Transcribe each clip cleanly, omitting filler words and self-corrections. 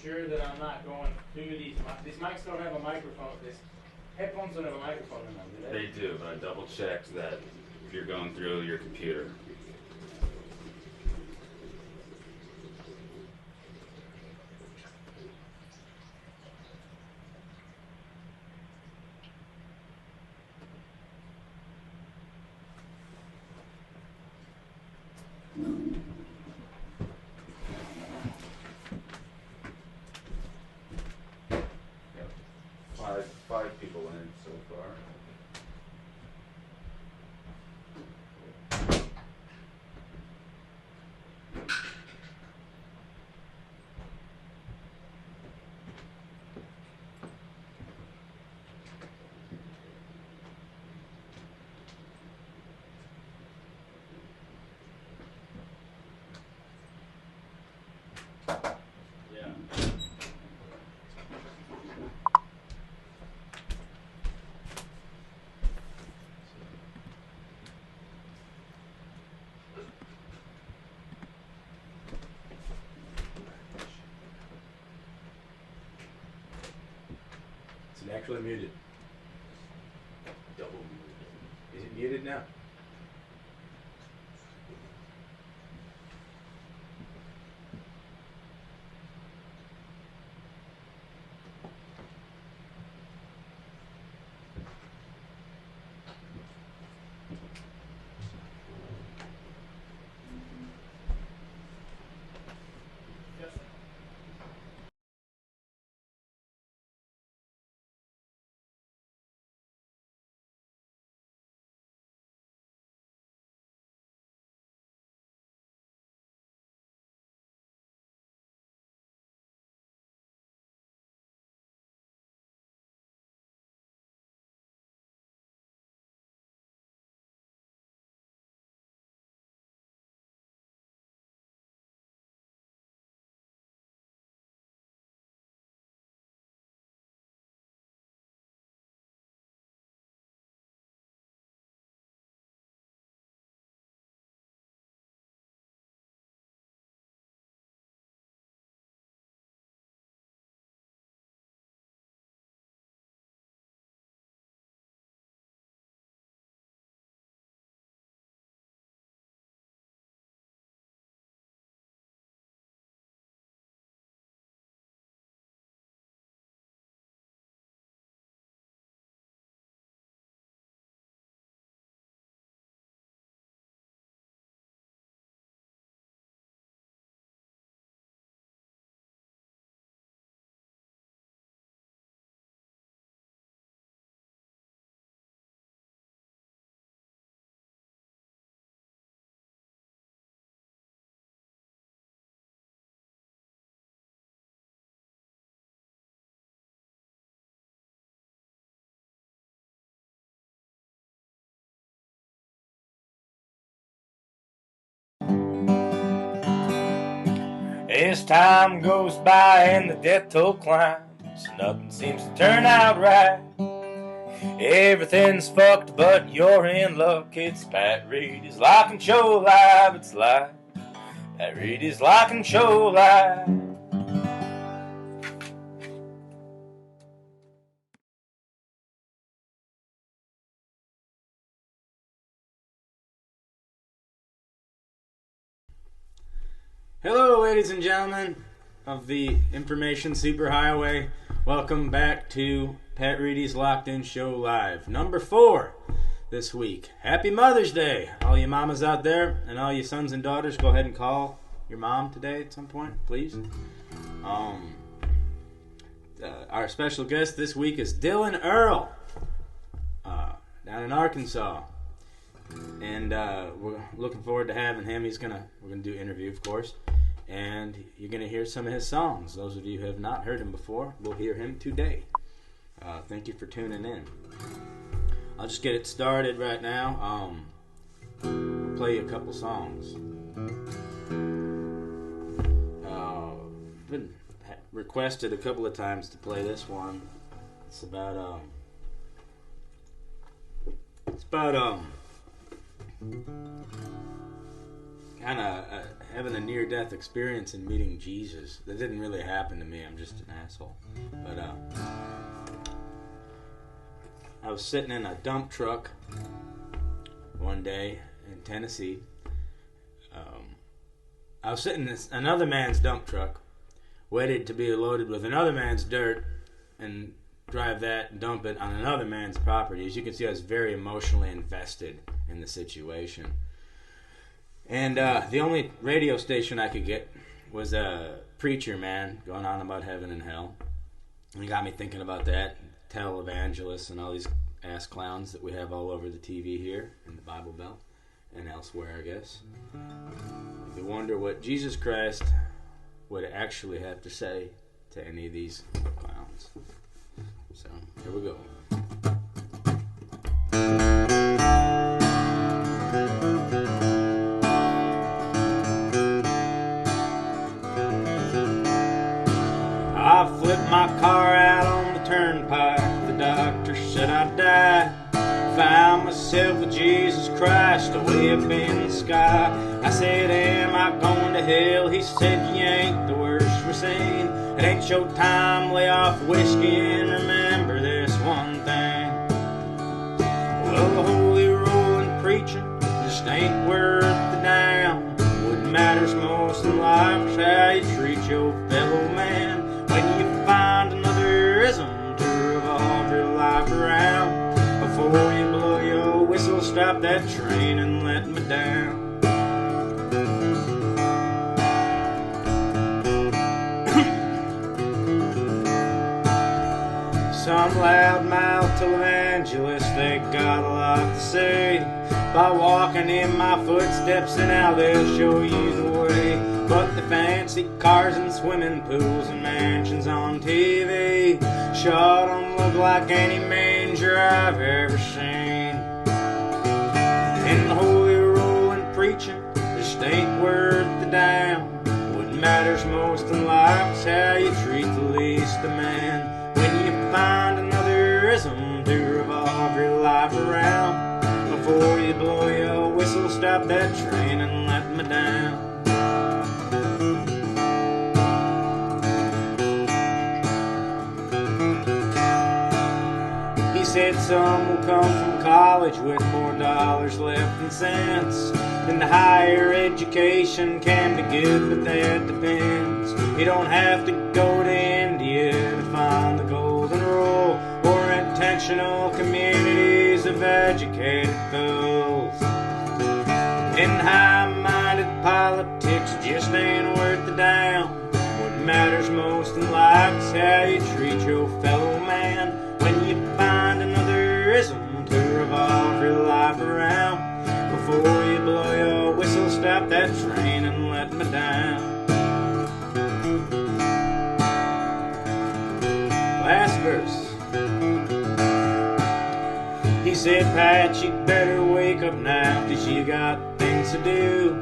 sure that I'm not going through these. These mics don't have a microphone. These headphones don't have a microphone in them, do they? They do, but I double checked that you're going through your computer. Five people in so far. Is it actually muted? Double muted. Is it muted now? As time goes by and the death toll climbs, nothing seems to turn out right. Everything's fucked, but you're in luck. It's Pat Reedy's Lock and Show Live. It's live. Pat Reedy's Lock and Show Live. Hello, ladies and gentlemen of the Information Superhighway. Welcome back to Pat Reedy's Locked In Show Live. Number 4 this week. Happy Mother's Day. All you mamas out there and all you sons and daughters, go ahead and call your mom today at some point, please. Our special guest this week is Dylan Earl, down in Arkansas. And we're looking forward to having him. We're gonna do an interview, of course, and you're gonna hear some of his songs. Those of you who have not heard him before will hear him today. Thank you for tuning in. I'll just get it started right now. I'll play you a couple songs. Been requested a couple of times to play this one. It's about kind of having a near-death experience and meeting Jesus. That didn't really happen to me. I'm just an asshole. But I was sitting in a dump truck one day in Tennessee. I was sitting in another man's dump truck, waited to be loaded with another man's dirt and drive that and dump it on another man's property. As you can see, I was very emotionally invested in the situation. And the only radio station I could get was a preacher man going on about heaven and hell. And it got me thinking about that. Televangelists and all these ass clowns that we have all over the TV here in the Bible Belt and elsewhere, I guess. You wonder what Jesus Christ would actually have to say to any of these clowns. So, here we go. I flipped my car out on the turnpike. The doctor said I'd die. Found myself with Jesus Christ away up in the sky. I said, am I going to hell? He said, you ain't the worst we're seeing. It ain't your time, lay off whiskey and remember this one thing. Well, the holy rolling preaching just ain't worth the damn. What matters most in life is how you treat your fellow man. When you find another ism to revolve your life around, before you blow your whistle, stop that train and let me down. Some loudmouth televangelists, they got a lot to say by walking in my footsteps, and now they'll show you the way. But the fancy cars and swimming pools and mansions on TV sure don't look like any manger I've ever seen. And the holy rolling preaching just ain't worth the damn. What matters most in life is how you treat the least of man. When you find another ism to revolve your life around, before you blow your whistle, stop that train and let me down. He said some will come from college with more dollars left than cents. Then the higher education can be good, but that depends. You don't have to go to India to find the golden rule, or intentional communities of educated fools. And high-minded politics just ain't worth the damn. What matters most in life is how you treat your fellow man. When you find another ism to revolve your life around, before you blow your whistle, stop that train and let me down. Last verse. He said, Pat, you better wake up now, 'cause you got things to do.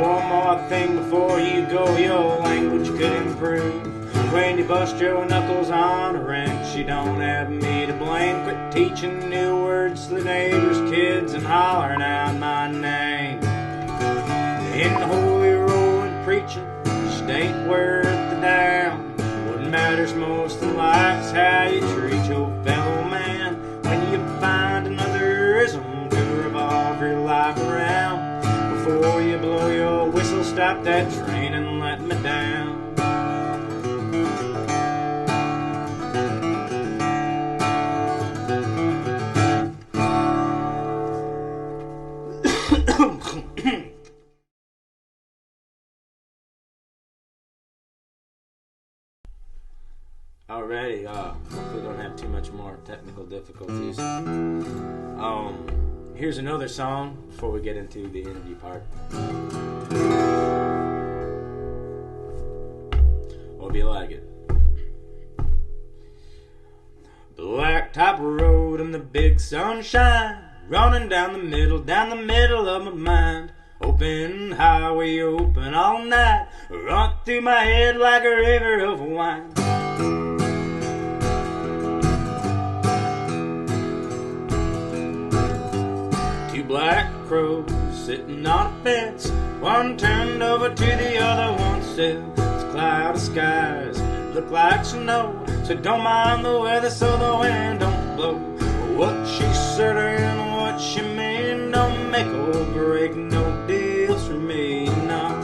One more thing before you go, your language could improve. When you bust your knuckles on a wrench, you don't have me to blame. Quit teaching new words to the neighbors' kids and hollering out my name. In the holy rolling preaching just ain't worth the damn. What matters most in life is how you treat your fellow man. When you find another ism to revolve your life around, before you blow your whistle, stop that train and let me down. Alrighty, hopefully don't have too much more technical difficulties. Here's another song before we get into the interview part. Hope you like it. Blacktop Road in the big sunshine, running down the middle of my mind. Open highway, open all night, run through my head like a river of wine. black crows sitting on a fence. One turned over to the other, one said, it's cloudy skies, look like snow. So don't mind the weather so the wind don't blow. What she said and what she mean don't make or break no deals for me, no.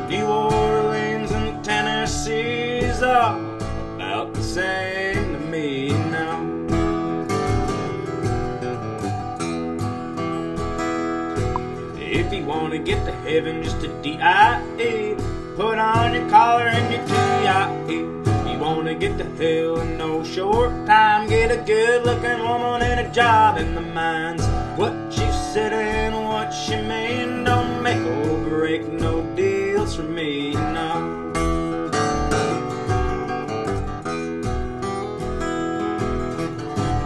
New Orleans and Tennessee's all about the same to me now. If you want to get to heaven, just a D-I-E. Put on your collar and your T-I-E. You want to get to hell in no short time, get a good-looking woman and a job in the mines. What she said and what she mean don't make or break no deals for me, no.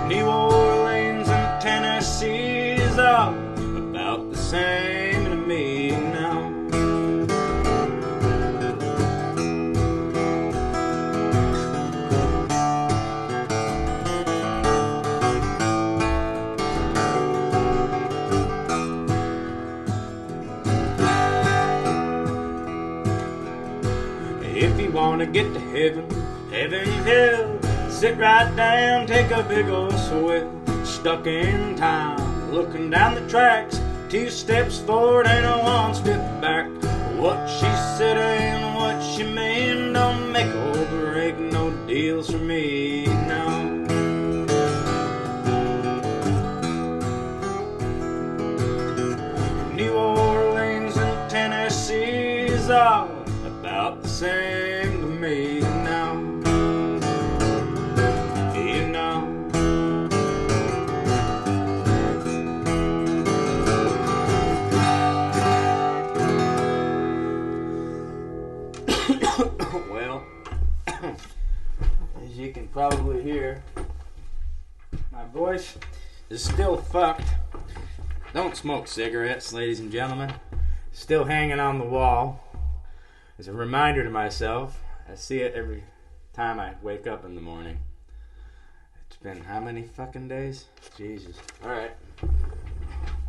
New Orleans and Tennessee's all about the same to me now. If you wanna get to heaven, heaven hill, sit right down, take a big old swim. Stuck in time, looking down the tracks, 2 steps forward and a 1 step back. What she said and what she mean don't make or break no deals for me now. New Orleans and Tennessee's all about the same to me now. You know. Well, as you can probably hear, my voice is still fucked. Don't smoke cigarettes, ladies and gentlemen. Still hanging on the wall. As a reminder to myself, I see it every time I wake up in the morning. It's been how many fucking days? Jesus. Alright.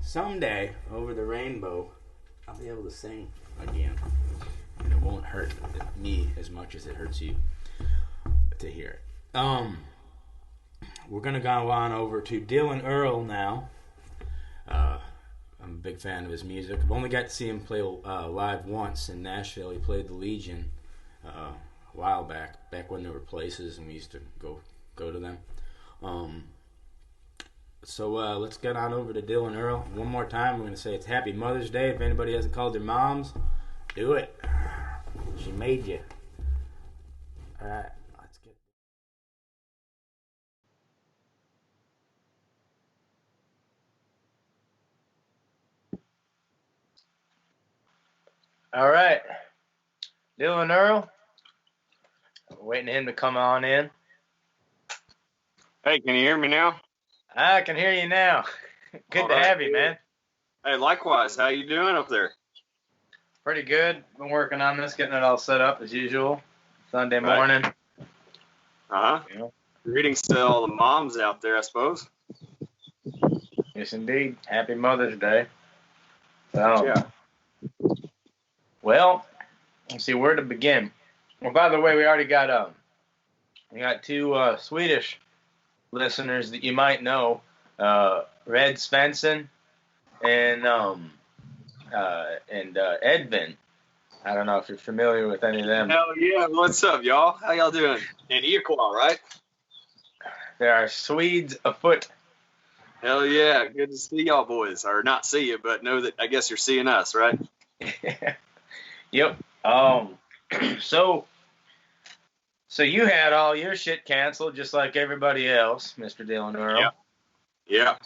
Someday, over the rainbow, I'll be able to sing again. And it won't hurt me as much as it hurts you to hear it. We're gonna go on over to Dylan Earl now. I'm a big fan of his music. I've only got to see him play live once in Nashville. He played the Legion a while back when there were places and we used to go to them. So let's get on over to Dylan Earl. One more time, we're going to say it's Happy Mother's Day. If anybody hasn't called their moms, do it. She made you. All right, let's get. All right. Dylan Earl. Waiting for him to come on in. Hey, can you hear me now? I can hear you now. Good to have you, man. Hey, likewise. How you doing up there? Pretty good. Been working on this, getting it all set up as usual. Sunday morning. Uh-huh. You know. Greetings to all the moms out there, I suppose. Yes, indeed. Happy Mother's Day. So, Yeah. Well, let's see where to begin. Well, by the way, we got 2 Swedish listeners that you might know, Red Svensson and Edvin. I don't know if you're familiar with any of them. Hell yeah. What's up, y'all? How y'all doing? In Equal, right? There are Swedes afoot. Hell yeah. Good to see y'all boys. Or not see you, but know that I guess you're seeing us, right? Yep. So you had all your shit canceled just like everybody else, Mr. Dylan Earl. Yeah.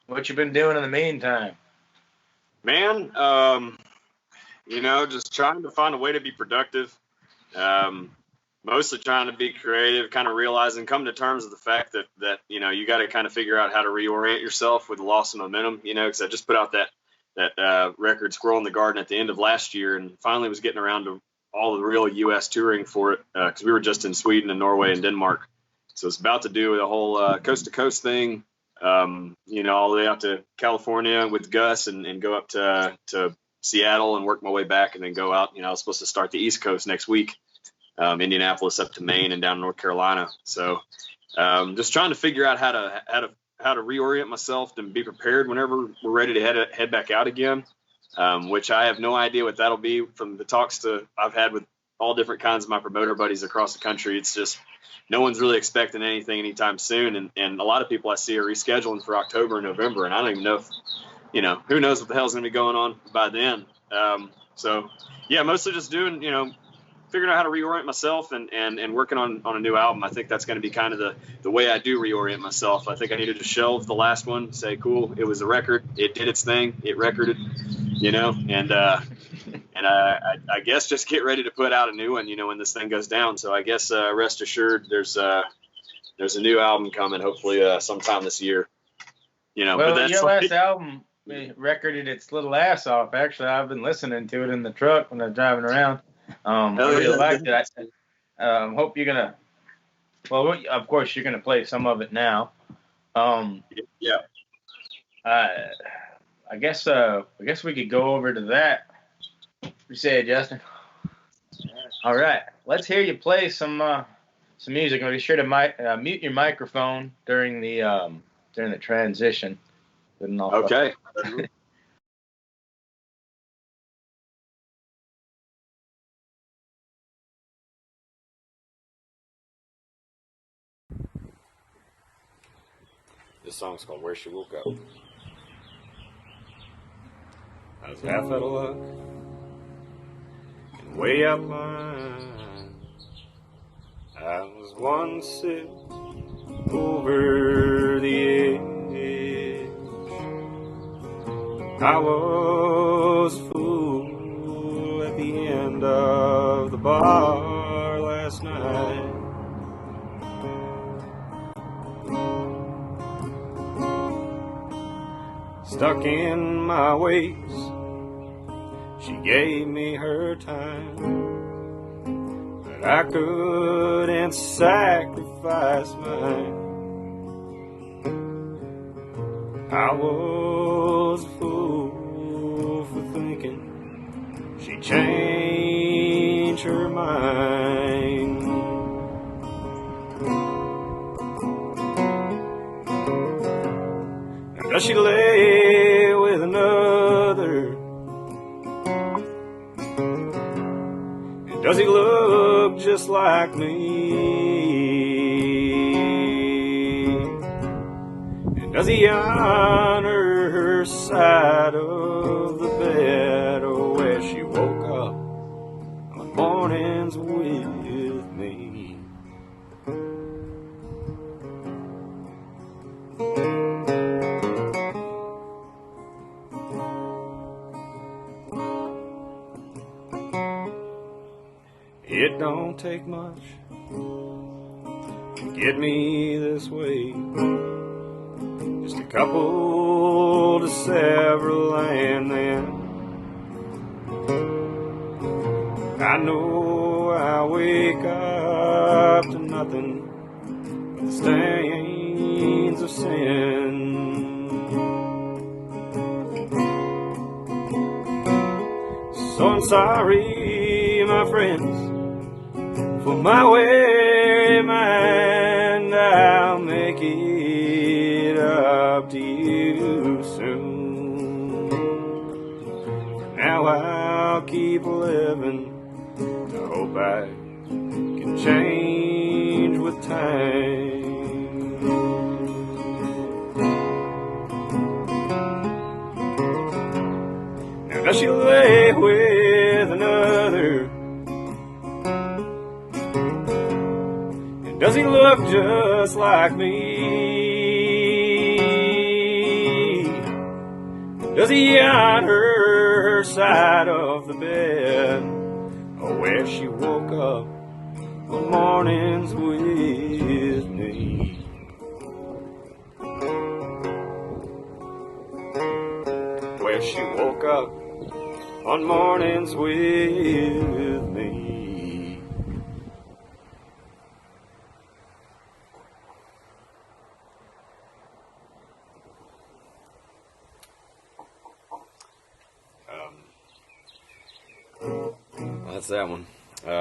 What you been doing in the meantime? Man, just trying to find a way to be productive. Mostly trying to be creative, kind of realizing, come to terms with the fact that you got to kind of figure out how to reorient yourself with the loss of momentum, because I just put out that record Squirrel in the Garden at the end of last year and finally was getting around to all the real U.S. touring for it because we were just in Sweden and Norway and Denmark. So it's about to do the whole coast to coast thing, you know, all the way out to California with Gus and go up to Seattle and work my way back and then go out. You know, I was supposed to start the East Coast next week, Indianapolis up to Maine and down North Carolina. So just trying to figure out how to reorient myself and be prepared whenever we're ready to head back out again, which I have no idea what that'll be. From the talks I've had with all different kinds of my promoter buddies across the country, it's just no one's really expecting anything anytime soon. And a lot of people I see are rescheduling for October and November, and I don't even know if, you know, who knows what the hell's going to be going on by then. So yeah, mostly just doing, you know, figuring out how to reorient myself and working on a new album. I think that's going to be kind of the way I do reorient myself. I think I needed to shelve the last one, say, cool, it was a record. It did its thing. It recorded, you know, and I guess just get ready to put out a new one, you know, when this thing goes down. So I guess rest assured there's a new album coming, hopefully sometime this year. You know, well, but that's your last album recorded its little ass off. Actually, I've been listening to it in the truck when I'm driving around. I really liked it. I hope you're gonna. Well, of course you're gonna play some of it now. Yeah. I guess we could go over to that. You say it, Justin. All right, let's hear you play some music. Be sure to mute your microphone during the transition. Okay. This song's called Where She Woke Up. I was half out of luck and way out of line. I was one step over the edge. I was a fool at the end of the bar last night. Stuck in my ways, she gave me her time, but I couldn't sacrifice mine. I was a fool for thinking she'd change her mind. Now does she lay with another? And does he look just like me? And does he honor her side of the bed, or where she woke up on mornings with me? It don't take much to get me this way. Just a couple to several, and then I know I wake up to nothing but the stains of sin. So I'm sorry, my friends, for my weary mind. I'll make it up to you soon. Now I'll keep living to hope I can change with time. Now does she lay with another? Does he look just like me? Does he honor her side of the bed, or where she woke up on mornings with me? Where she woke up on mornings with me. that's that one.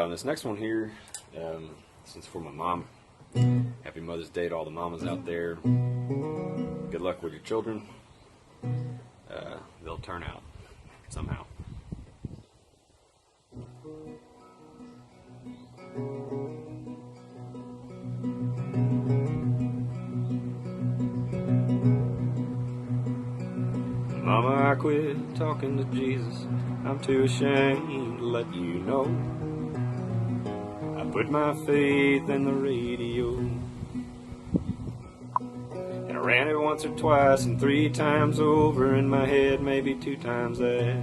This next one here, this is for my mom. Happy Mother's Day to all the mamas out there. Good luck with your children. They'll turn out somehow. Mama, I quit talking to Jesus. I'm too ashamed to let you know. I put my faith in the radio. And I ran it once or twice and 3 times over in my head, maybe 2 times that.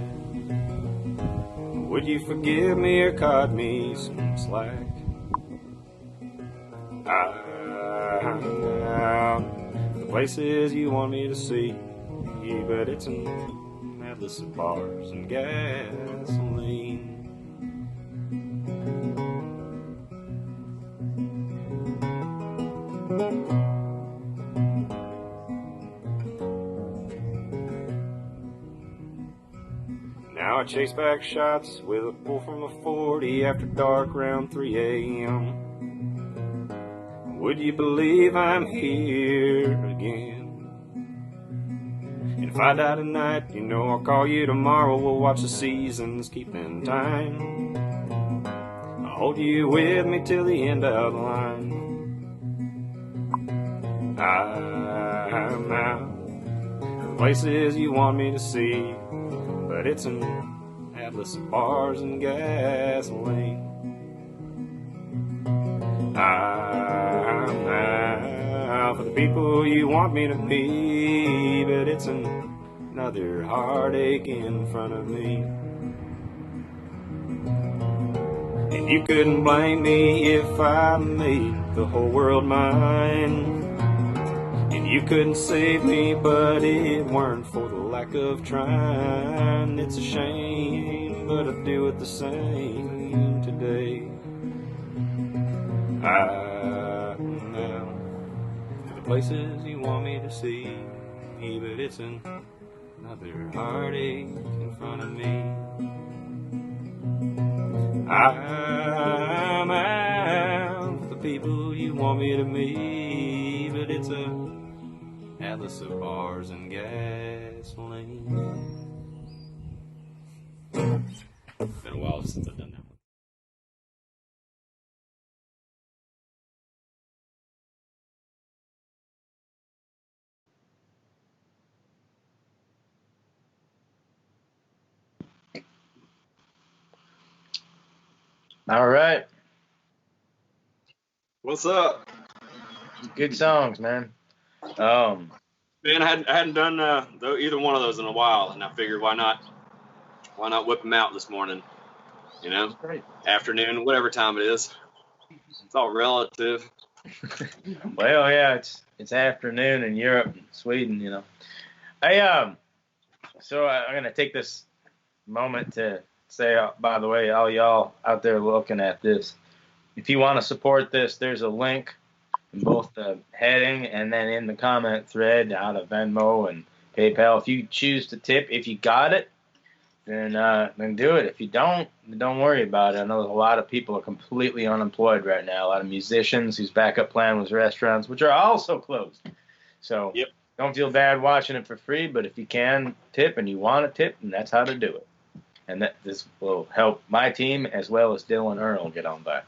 Would you forgive me or cut me some slack? I'm out the places you want me to see, but it's an atlas of bars and gasoline. Now I chase back shots with a pull from a 40 after dark around 3 a.m. Would you believe I'm here again? And if I die tonight, you know I'll call you tomorrow. We'll watch the seasons, keep in time. I'll hold you with me till the end of the line. I'm out the places you want me to see, but it's an atlas of bars and gasoline. I'm out for the people you want me to be, but it's another heartache in front of me. And you couldn't blame me if I made the whole world mine. And you couldn't save me, but it weren't for the lack of trying. It's a shame, but I'd do it the same today. I'm out to the places you want me to see, but it's another heartache in front of me. I'm out for the people you want me to meet, but it's a atlas of bars and gasoline. Been a while since I've done that. All right. What's up? Good songs, man. Man, I hadn't done either one of those in a while, and I figured why not whip them out this morning? You know, Great. afternoon, whatever time it is. It's all relative. Well, yeah, it's afternoon in Europe and Sweden, you know. So I'm gonna take this moment to say, by the way, all y'all out there looking at this, if you want to support this, there's a link in both the heading and then in the comment thread out of Venmo and PayPal. If you choose to tip, if you got it, then do it. If you don't worry about it. I know a lot of people are completely unemployed right now. A lot of musicians whose backup plan was restaurants, which are also closed. So Yep. Don't feel bad watching it for free, but if you can tip and you want to tip, then that's how to do it. And this will help my team as well as Dylan Earl get on by.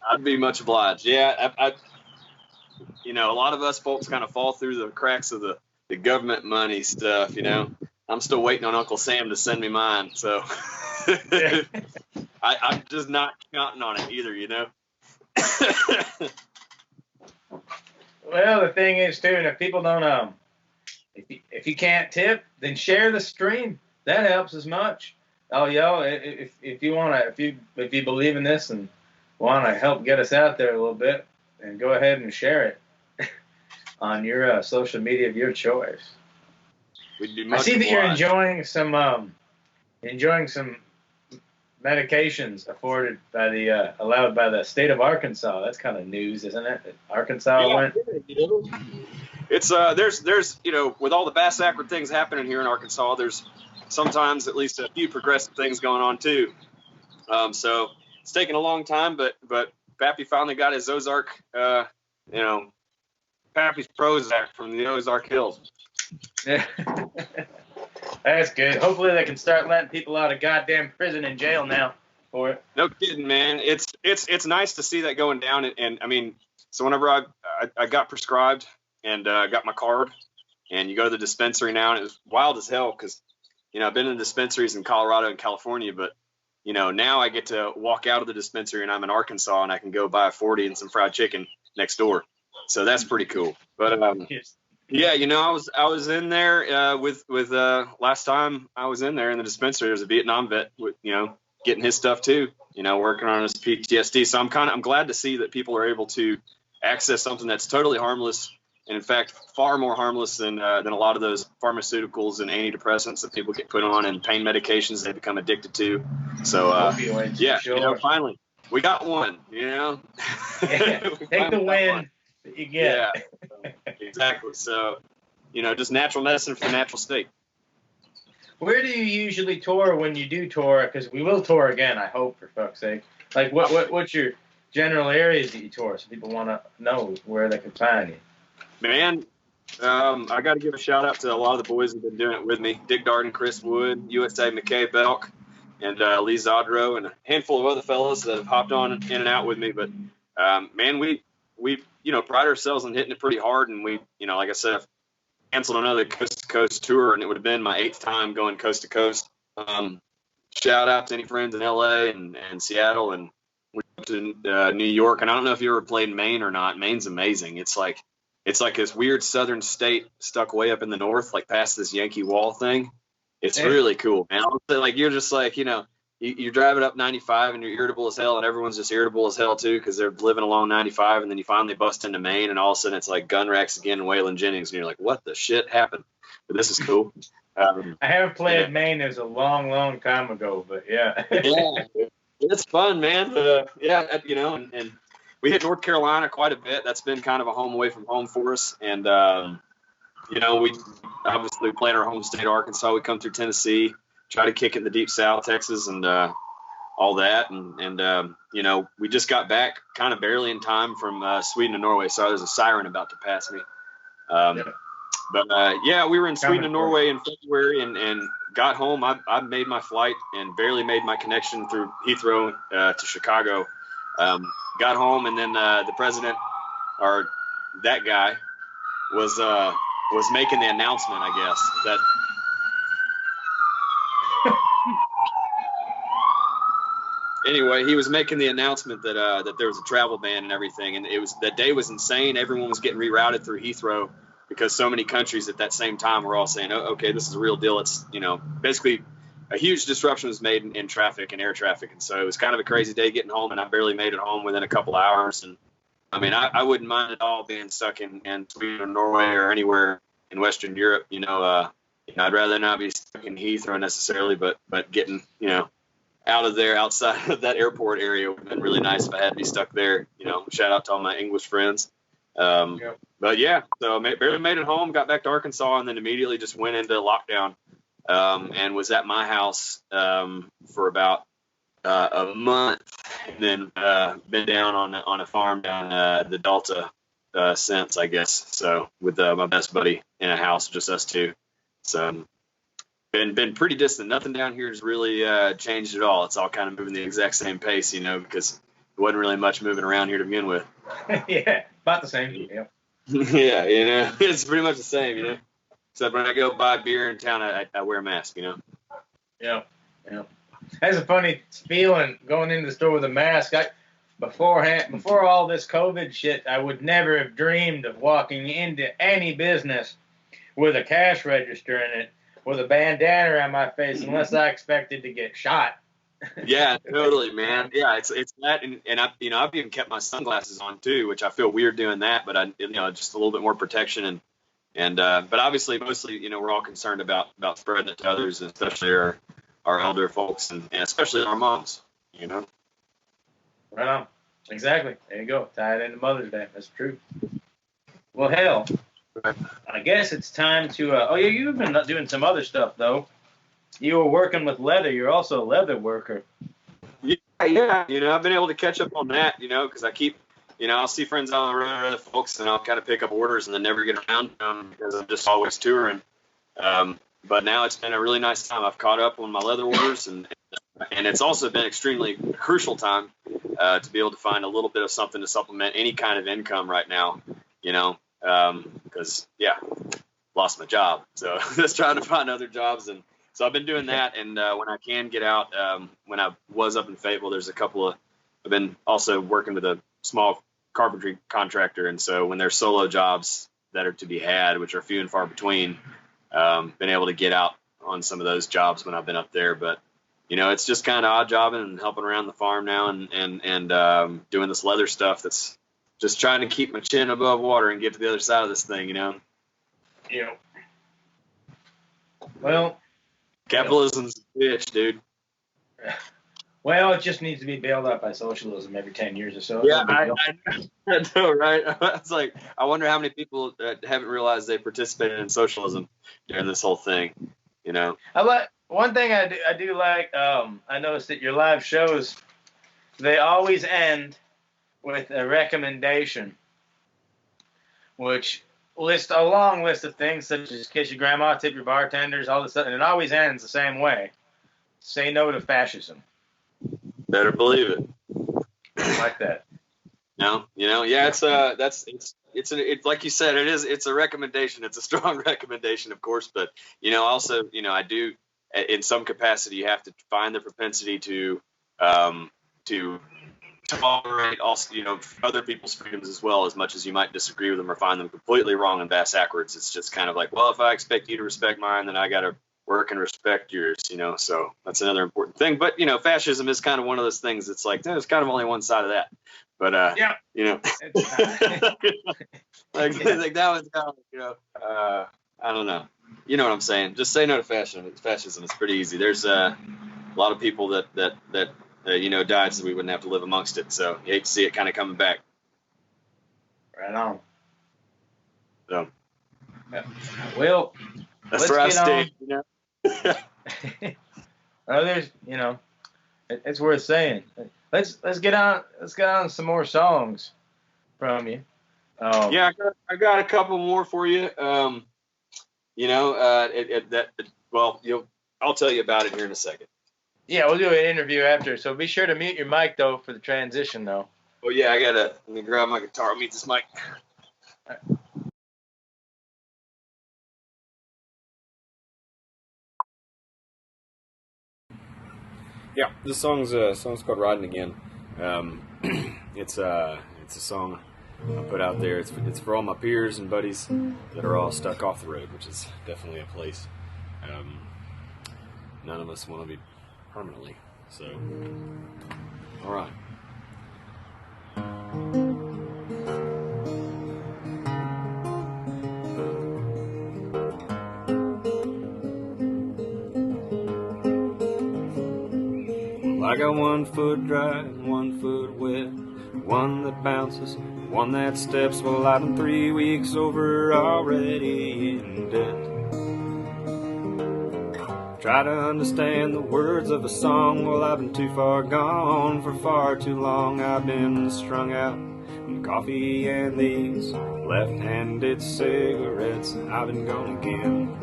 I'd be much obliged. Yeah, I a lot of us folks kind of fall through the cracks of the government money stuff, you know. I'm still waiting on Uncle Sam to send me mine, so I'm just not counting on it either, you know. Well, the thing is, too, and if people don't, if you can't tip, then share the stream. That helps as much. Oh, y'all, if you want to, if you believe in this and want to help get us out there a little bit, then go ahead and share it on your social media of your choice. We'd be I much see that you're obliged. enjoying some medications allowed by the state of Arkansas. That's kind of news, isn't it? That Arkansas went. It's there's with all the bass acrid things happening here in Arkansas, there's sometimes at least a few progressive things going on too. So it's taken a long time, but Pappy finally got his Ozark, Pappy's Prozac from the Ozark Hills. Yeah. That's good. Hopefully they can start letting people out of goddamn prison and jail now for it. No kidding, man. It's nice to see that going down. And I mean, so whenever I got prescribed and got my card, and you go to the dispensary now, and it was wild as hell because, I've been in dispensaries in Colorado and California, but, now I get to walk out of the dispensary and I'm in Arkansas and I can go buy a 40 and some fried chicken next door. So that's pretty cool. But yeah, I was in there with last time I was in there in the dispensary, there was a Vietnam vet with, getting his stuff too, working on his PTSD. So I'm glad to see that people are able to access something that's totally harmless, and in fact far more harmless than a lot of those pharmaceuticals and antidepressants that people get put on and pain medications they become addicted to. So opioids, yeah, sure. finally we got one. Yeah, take the win that you get. Yeah, exactly. So just natural medicine for the natural state. Where do you usually tour when you do tour? Because we will tour again, I hope, for fuck's sake. Like, what's your general areas that you tour, so people want to know where they can find you? Man, I got to give a shout out to a lot of the boys who've been doing it with me. Dick Darden, Chris Wood, USA McKay Belk, and Lee Zodro, and a handful of other fellows that have hopped on in and out with me. But, man, we pride ourselves on hitting it pretty hard. And we, like I said, I've canceled another coast-to-coast tour, and it would have been my 8th time going coast-to-coast. Shout out to any friends in L.A. and Seattle, and we went to New York. And I don't know if you ever played Maine or not. Maine's amazing. It's like this weird southern state stuck way up in the north, like past this Yankee Wall thing. It's really cool, man. Like, you're just like, you're driving up 95 and you're irritable as hell, and everyone's just irritable as hell too because they're living along 95, and then you finally bust into Maine, and all of a sudden it's like Gun Racks again and Waylon Jennings, and you're like, what the shit happened? But this is cool. I haven't played Maine. It was a long, long time ago, but yeah. Yeah, it's fun, man. And we hit North Carolina quite a bit. That's been kind of a home away from home for us. And, we obviously play in our home state, Arkansas. We come through Tennessee, try to kick it in the deep South, Texas, and all that. And we just got back kind of barely in time from Sweden and Norway. Sorry, there's a siren about to pass me. But we were in Sweden and Norway in February and got home. I made my flight and barely made my connection through Heathrow to Chicago. Got home, and then the president, or that guy, was making the announcement, I guess, that anyway, he was making the announcement that there was a travel ban and everything, and that day was insane. Everyone was getting rerouted through Heathrow because so many countries at that same time were all saying, oh, okay, this is a real deal. It's, basically a huge disruption was made in traffic and air traffic. And so it was kind of a crazy day getting home, and I barely made it home within a couple of hours. And I mean, I wouldn't mind at all being stuck in Sweden or Norway or anywhere in Western Europe. I'd rather not be stuck in Heathrow necessarily, but getting, out of there, outside of that airport area would have been really nice if I had to be stuck there. Shout out to all my English friends. But yeah, so barely made it home, got back to Arkansas, and then immediately just went into lockdown, and was at my house for about a month, and then been down on a farm down the Delta since, I guess. So with my best buddy in a house, just us two. So been pretty distant. Nothing down here has really changed at all. It's all kind of moving the exact same pace, because there wasn't really much moving around here to begin with. Yeah, about the same. Yeah. Yeah, it's pretty much the same, Except when I go buy beer in town, I wear a mask, Yeah. That's a funny feeling going into the store with a mask. Before all this COVID shit, I would never have dreamed of walking into any business with a cash register in it, with a bandana around my face, unless I expected to get shot. Yeah, totally, man. Yeah, it's that, and I've even kept my sunglasses on too, which I feel weird doing that, but just a little bit more protection, and but obviously mostly, we're all concerned about spreading it to others, especially our elder folks and especially our moms, Right on. Exactly. There you go. Tie it into Mother's Day. That's true. Well, hell, I guess it's time to. You've been doing some other stuff though. you were working with leather. You're also a leather worker. Yeah. I've been able to catch up on that, because I keep, I'll see friends on the road or other folks, and I'll kind of pick up orders and then never get around to them because I'm just always touring. But now it's been a really nice time. I've caught up on my leather orders, and it's also been extremely crucial time to be able to find a little bit of something to supplement any kind of income right now, because lost my job, so just trying to find other jobs, and so I've been doing that. And when I can get out, when I was up in Fayetteville, there's I've been also working with a small carpentry contractor, and so when there's solo jobs that are to be had, which are few and far between, been able to get out on some of those jobs when I've been up there. But it's just kind of odd jobbing and helping around the farm now, and doing this leather stuff. That's just trying to keep my chin above water and get to the other side of this thing. Yeah. Well, capitalism's a bitch, dude. Well, it just needs to be bailed out by socialism every 10 years or so. Yeah, I know, right? It's like, I wonder how many people haven't realized they participated in socialism during this whole thing, One thing I do like, I noticed that your live shows, they always end with a recommendation, which lists a long list of things, such as kiss your grandma, tip your bartenders, all this stuff, and it always ends the same way. Say no to fascism. Better believe it. Like that. No, it's like you said, it's a recommendation. It's a strong recommendation, of course, but also, I do, in some capacity, you have to find the propensity to tolerate also, other people's freedoms as well, as much as you might disagree with them or find them completely wrong and backwards. It's just kind of like, well, if I expect you to respect mine, then I got to work and respect yours, so that's another important thing. But, fascism is kind of one of those things. It's like, there's kind of only one side of that. But, yeah. like that one's kind of, I don't know. You know what I'm saying? Just say no to fascism. It's pretty easy. There's a lot of people that died so we wouldn't have to live amongst it. So you hate to see it kind of coming back. Right on. So. Yeah. Well, that's where I stayed, Well, there's, it's worth saying. Let's get on some more songs from you. Yeah, I got a couple more for you. I'll tell you about it here in a second. Yeah, we'll do an interview after. So be sure to mute your mic though for the transition though. Oh yeah, let me grab my guitar. Mute this mic. All right. Yeah, this song's called "Riding Again." It's a song I put out there. It's for all my peers and buddies that are all stuck off the road, which is definitely a place none of us want to be permanently. So, all right. I got 1 foot dry and 1 foot wet, one that bounces, one that steps. Well, I've been 3 weeks over already in debt. Try to understand the words of a song. Well, I've been too far gone for far too long. I've been strung out on coffee and these left-handed cigarettes. I've been gone again.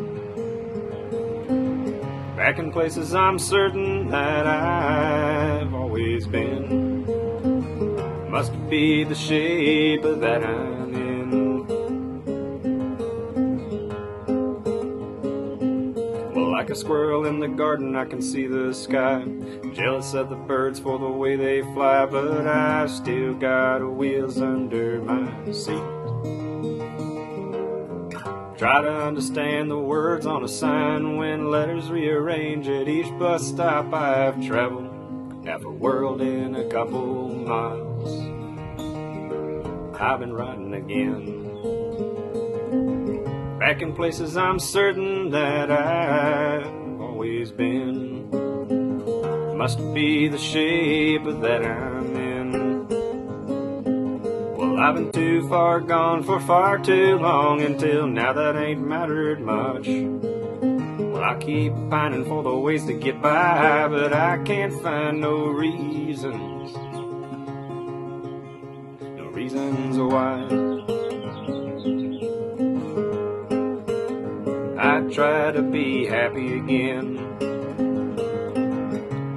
Back in places I'm certain that I've always been. Must be the shape that I'm in. Well, like a squirrel in the garden, I can see the sky. Jealous of the birds for the way they fly, but I still got wheels under my seat. Try to understand the words on a sign when letters rearrange at each bus stop. I've traveled half a world in a couple miles. I've been riding again. Back in places I'm certain that I've always been. Must be the shape that I'm in. Well, I've been too far gone for far too long until now that ain't mattered much. Well, I keep pining for the ways to get by, but I can't find no reasons why. I try to be happy again,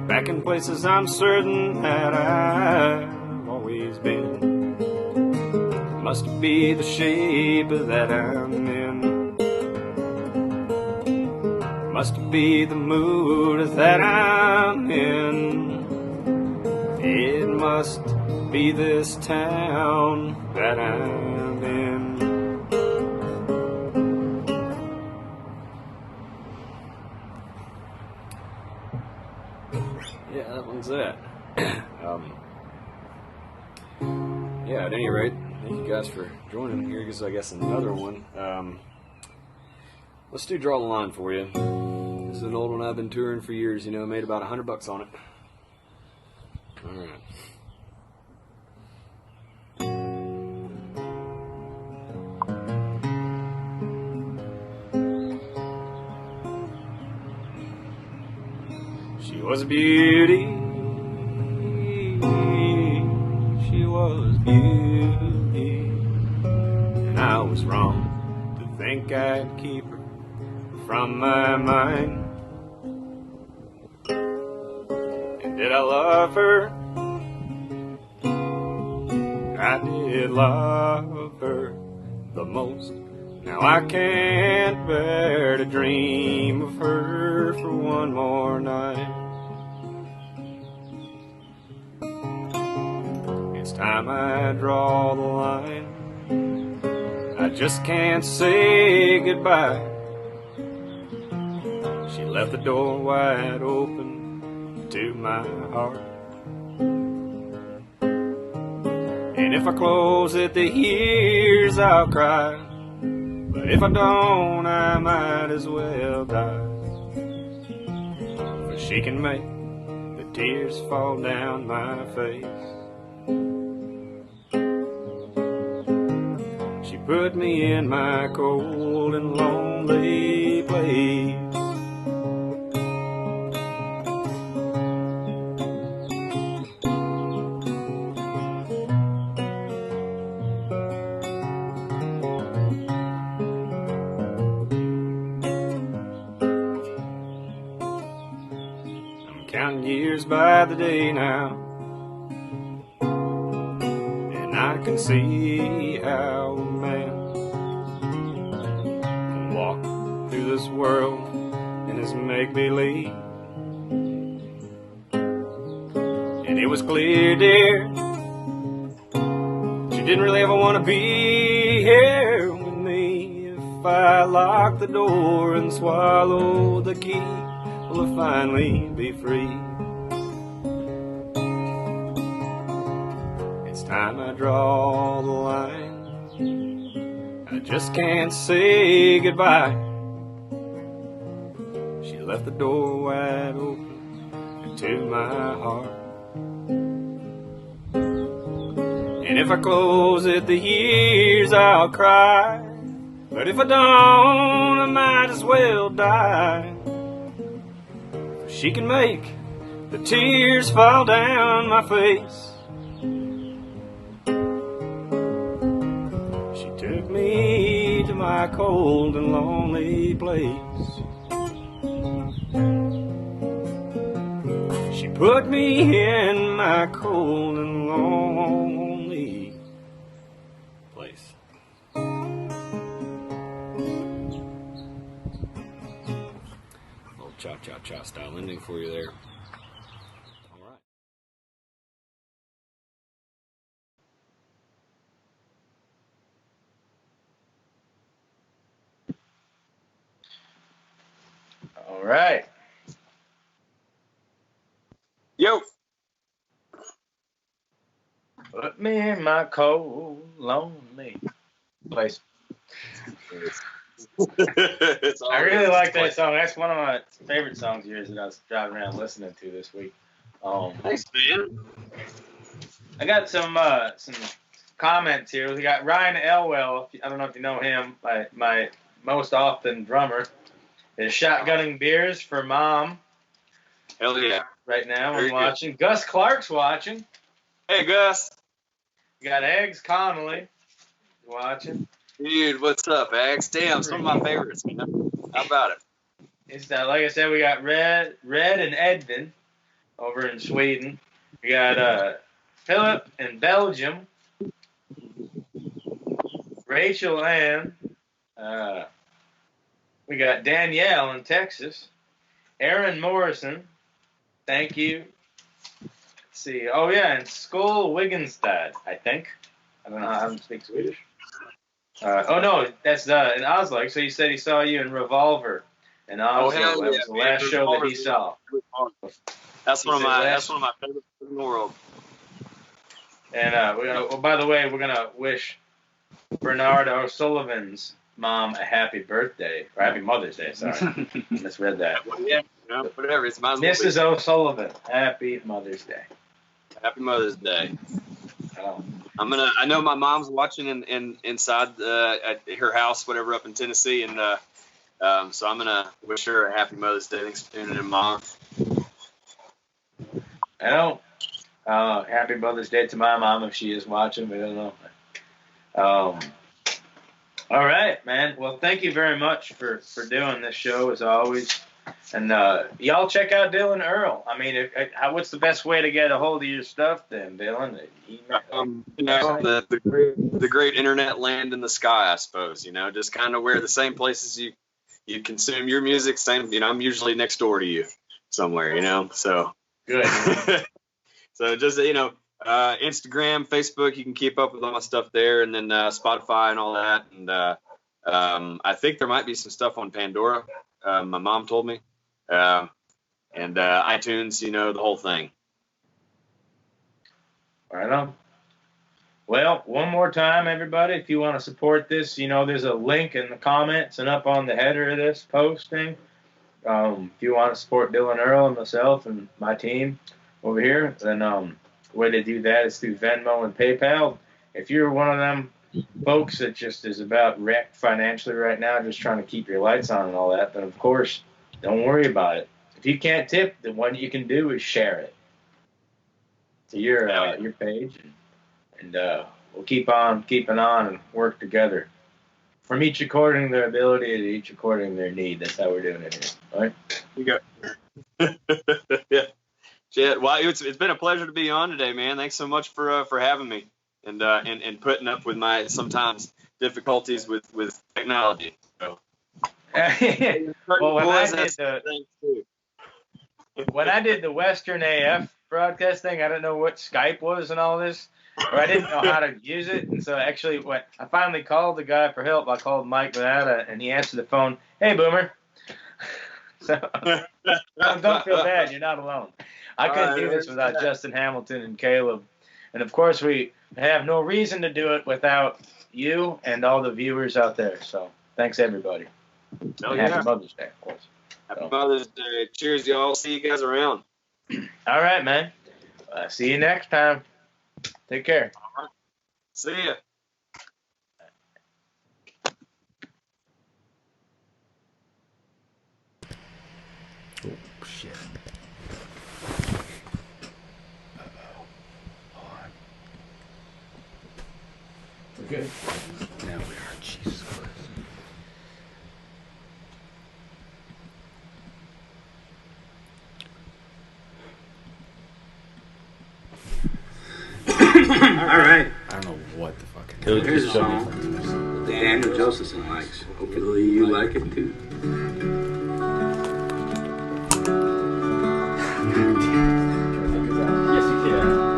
back in places I'm certain that I've always been. Must be the shape that I'm in, must be the mood that I'm in. It must be this town that I'm in. Yeah, that one's that. Yeah, at any rate, thank you guys for joining. Here's, I guess, another one. Let's do Draw the Line for you. This is an old one I've been touring for years, you know, made about $100 on it. Alright. She was a beauty, she was beauty, and I was wrong to think I'd keep her from my mind. And did I love her? I did love her the most. Now I can't bear to dream of her for one more night. It's time I draw the line. I just can't say goodbye. She left the door wide open to my heart. And if I close it, the years I'll cry. But if I don't, I might as well die. For she can make the tears fall down my face. She put me in my cold and lonely place. Counting years by the day now, and I can see how a man can walk through this world in his make-believe. And it was clear, dear, she didn't really ever want to be here with me. If I locked the door and swallowed the key, will I finally be free? It's time I draw the line. I just can't say goodbye. She left the door wide open to my heart. And if I close it, the years I'll cry. But if I don't, I might as well die. She can make the tears fall down my face. She took me to my cold and lonely place. She put me in my cold and lonely place. Cha-cha-cha style ending for you there. All right. All right. Yo. Put me in my cold, lonely place. I really like that song. That's one of my favorite songs of yours that I was driving around listening to this week. Thanks, man. I got some comments here. We got Ryan Elwell. I don't know if you know him, my most often drummer. is shotgunning beers for Mom. Hell yeah. Right now, Very I'm watching. Good. Gus Clark's watching. Hey, Gus. You got Eggs Connolly watching. Dude, what's up, Ags? Damn, some of my favorites, man. How about it? It's that, like I said, we got Red and Edvin over in Sweden. We got Philip in Belgium. Rachel Ann. We got Danielle in Texas. Aaron Morrison. Thank you. Let's see. Oh, yeah, and Skol Wiggenstad, I think. I don't know how to speak Swedish. Oh, no, that's in Oslo. So he said he saw you in Revolver in Oslo. That was the last show that he saw. That's one of my favorites in the world. And by the way, we're gonna wish Bernard O'Sullivan's mom a happy birthday or happy Mother's Day. Sorry, I misread that. Well, yeah, whatever. It's Mrs. O'Sullivan, happy Mother's Day. Happy Mother's Day. Oh. I know my mom's watching inside at her house, whatever, up in Tennessee, and so I'm gonna wish her a happy Mother's Day. Thanks for tuning in, Mom. I know. Happy Mother's Day to my mom if she is watching. We don't know. All right, man. Well, thank you very much for doing this show as always. And y'all check out Dylan Earl. I mean, what's the best way to get a hold of your stuff then, Dylan? The great internet land in the sky, I suppose. Just kind of where the same places you consume your music. Same, I'm usually next door to you somewhere. So good. So just Instagram, Facebook, you can keep up with all my stuff there, and then Spotify and all that. And I think there might be some stuff on Pandora. My mom told me. And iTunes, the whole thing. Right on. Well, one more time, everybody, if you want to support this, there's a link in the comments and up on the header of this posting. If you want to support Dylan Earl and myself and my team over here, then the way to do that is through Venmo and PayPal. If you're one of them folks that just is about wrecked financially right now, just trying to keep your lights on and all that, then of course, don't worry about it. If you can't tip, then what you can do is share it to your page, and we'll keep on keeping on and work together. From each according their ability to each according their need. That's how we're doing it here. All right? You go. Yeah. Jet, well, it's been a pleasure to be on today, man. Thanks so much for having me and putting up with my sometimes difficulties with technology. So. Well, when I did the Western AF broadcast thing, I didn't know what Skype was and all this, or I didn't know how to use it. And so actually, when I finally called the guy for help, I called Mike Manata, and he answered the phone. Hey, Boomer. So don't feel bad. You're not alone. I couldn't do this without Justin Hamilton and Caleb. And, of course, we have no reason to do it without you and all the viewers out there. So thanks, everybody. Happy Mother's Day, of course. Happy Mother's Day. Cheers, y'all. See you guys around. All right, man. See you next time. Take care. All right. See ya. Oh, shit. Hold on. We're good. Now we are. Jesus Christ. All right. I don't know what the fuck it is. Here's a song Daniel Josephson likes. Hopefully you like it too. Yes, you can.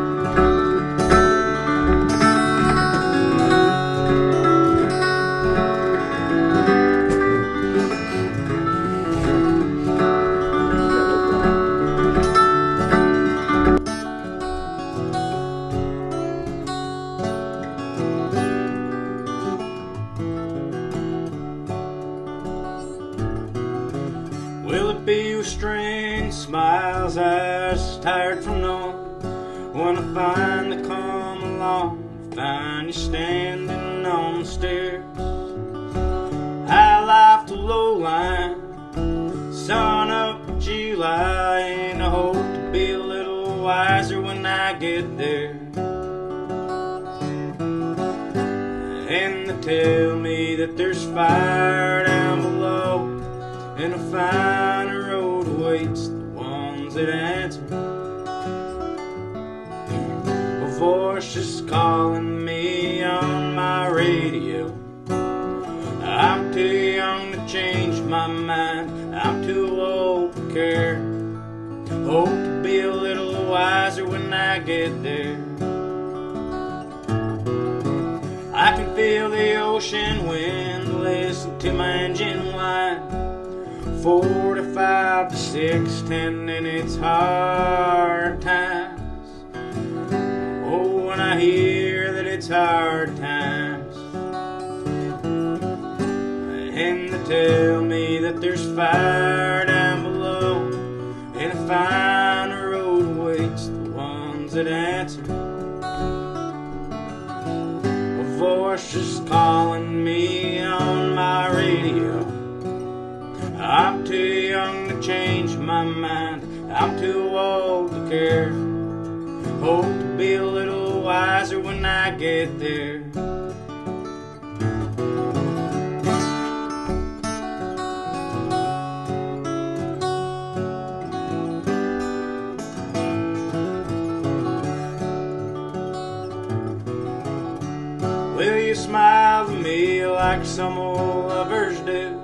Strange smiles I was tired from knowing. When I finally come along, find you standing on the stairs. High life to low line, get there. And they tell me that there's fire down below, and a finer road awaits the ones that answer. A voice is calling me on my radio. I'm too young to change my mind, I'm too old to care. Hope to be a little wiser when I get there. I can feel the ocean wind, listen to my engine whine. 45 to 610 and it's hard times. Oh, when I hear that it's hard times. And they tell me that there's fire down below, and a finer road awaits the ones that answer. A voice is calling me on my radio. I'm too young to change my mind, I'm too old to care. Hope to be a little wiser when I get there. Will you smile to me like some old lovers do,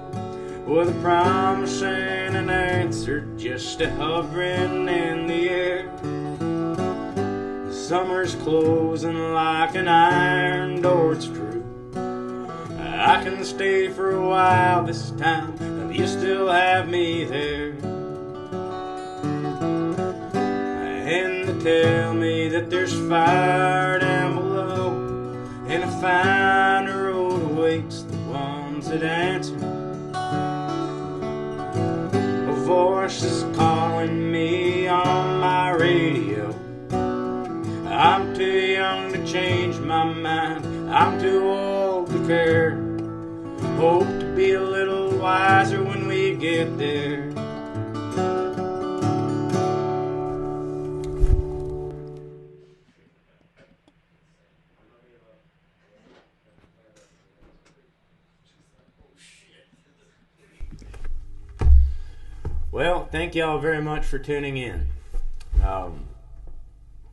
with a promise and an answer just a hovering in the air? The summer's closing like an iron door, it's true. I can stay for a while this time if you still have me there. And they tell me that there's fire down below, and a finer road awaits the ones that answer. A voice is calling me on my radio. I'm too young to change my mind, I'm too old to care. Hope to be a little wiser when we get there. Well, thank y'all very much for tuning in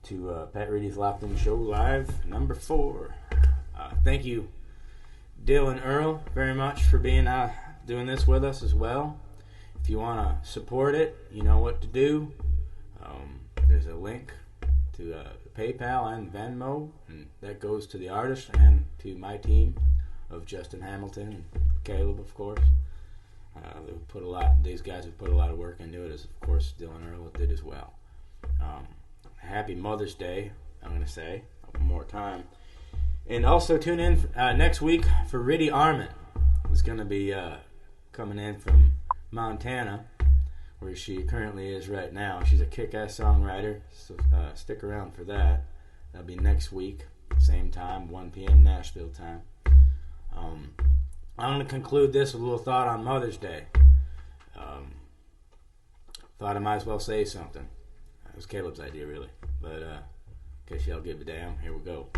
to Pat Reedy's Locked In Show Live number 4. Thank you, Dylan Earl, very much for being doing this with us as well. If you want to support it, you know what to do. There's a link to PayPal and Venmo, and that goes to the artist and to my team of Justin Hamilton and Caleb, of course. These guys have put a lot of work into it, as of course Dylan Earl did as well. Happy Mother's Day, I'm going to say one more time. And also tune in next week for Reedy Armin, who's going to be coming in from Montana, where she currently is right now. She's a kick-ass songwriter, so stick around for that. That'll be next week, same time, 1 p.m. Nashville time. I'm going to conclude this with a little thought on Mother's Day. Thought I might as well say something. It was Caleb's idea, really. But in case y'all give a damn, here we go.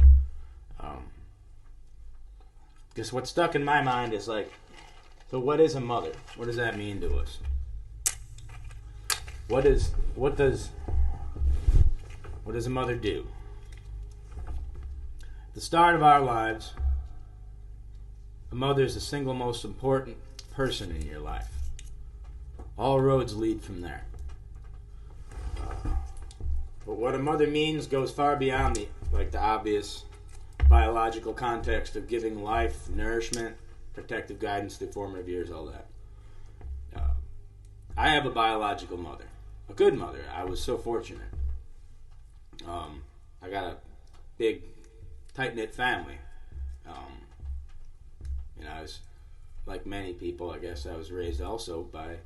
Just what stuck in my mind is like, so what is a mother? What does that mean to us? What does a mother do? At the start of our lives, a mother is the single most important person in your life. All roads lead from there. But what a mother means goes far beyond the obvious biological context of giving life, nourishment, protective guidance through formative years, all that. I have a biological mother, a good mother. I was so fortunate. I got a big, tight-knit family. I was, like many people, I guess I was raised also by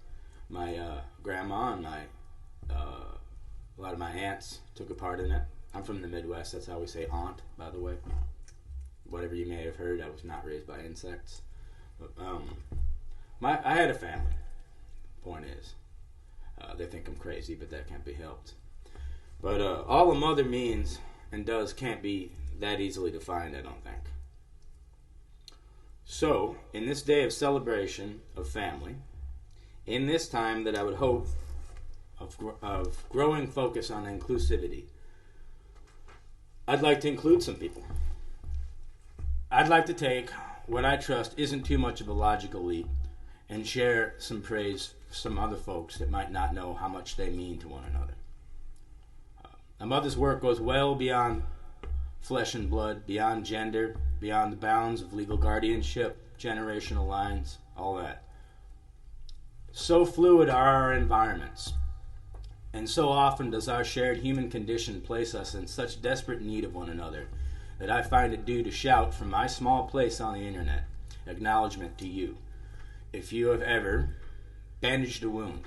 my grandma and a lot of my aunts took a part in it. I'm from the Midwest, that's how we say aunt, by the way. Whatever you may have heard, I was not raised by insects. But, I had a family. Point is, they think I'm crazy, but that can't be helped. But all a mother means and does can't be that easily defined, I don't think. So, in this day of celebration of family, in this time that I would hope of growing focus on inclusivity, I'd like to include some people. I'd like to take what I trust isn't too much of a logical leap and share some praise for some other folks that might not know how much they mean to one another. A mother's work goes well beyond flesh and blood, beyond gender, beyond the bounds of legal guardianship, generational lines, all that. So fluid are our environments, and so often does our shared human condition place us in such desperate need of one another that I find it due to shout from my small place on the internet, acknowledgement to you, if you have ever bandaged a wound,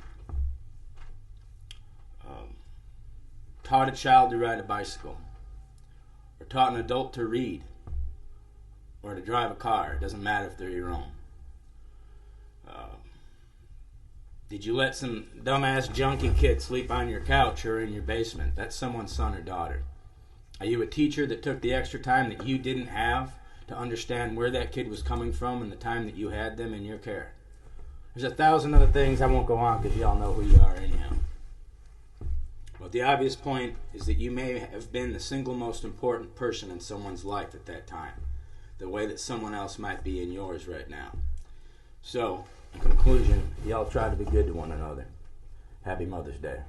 taught a child to ride a bicycle, or taught an adult to read, or to drive a car. It doesn't matter if they're your own. Did you let some dumbass junkie kid sleep on your couch or in your basement? That's someone's son or daughter. Are you a teacher that took the extra time that you didn't have to understand where that kid was coming from and the time that you had them in your care? There's 1,000 other things. I won't go on because y'all know who you are anyhow. But the obvious point is that you may have been the single most important person in someone's life at that time, the way that someone else might be in yours right now. So, in conclusion, y'all try to be good to one another. Happy Mother's Day.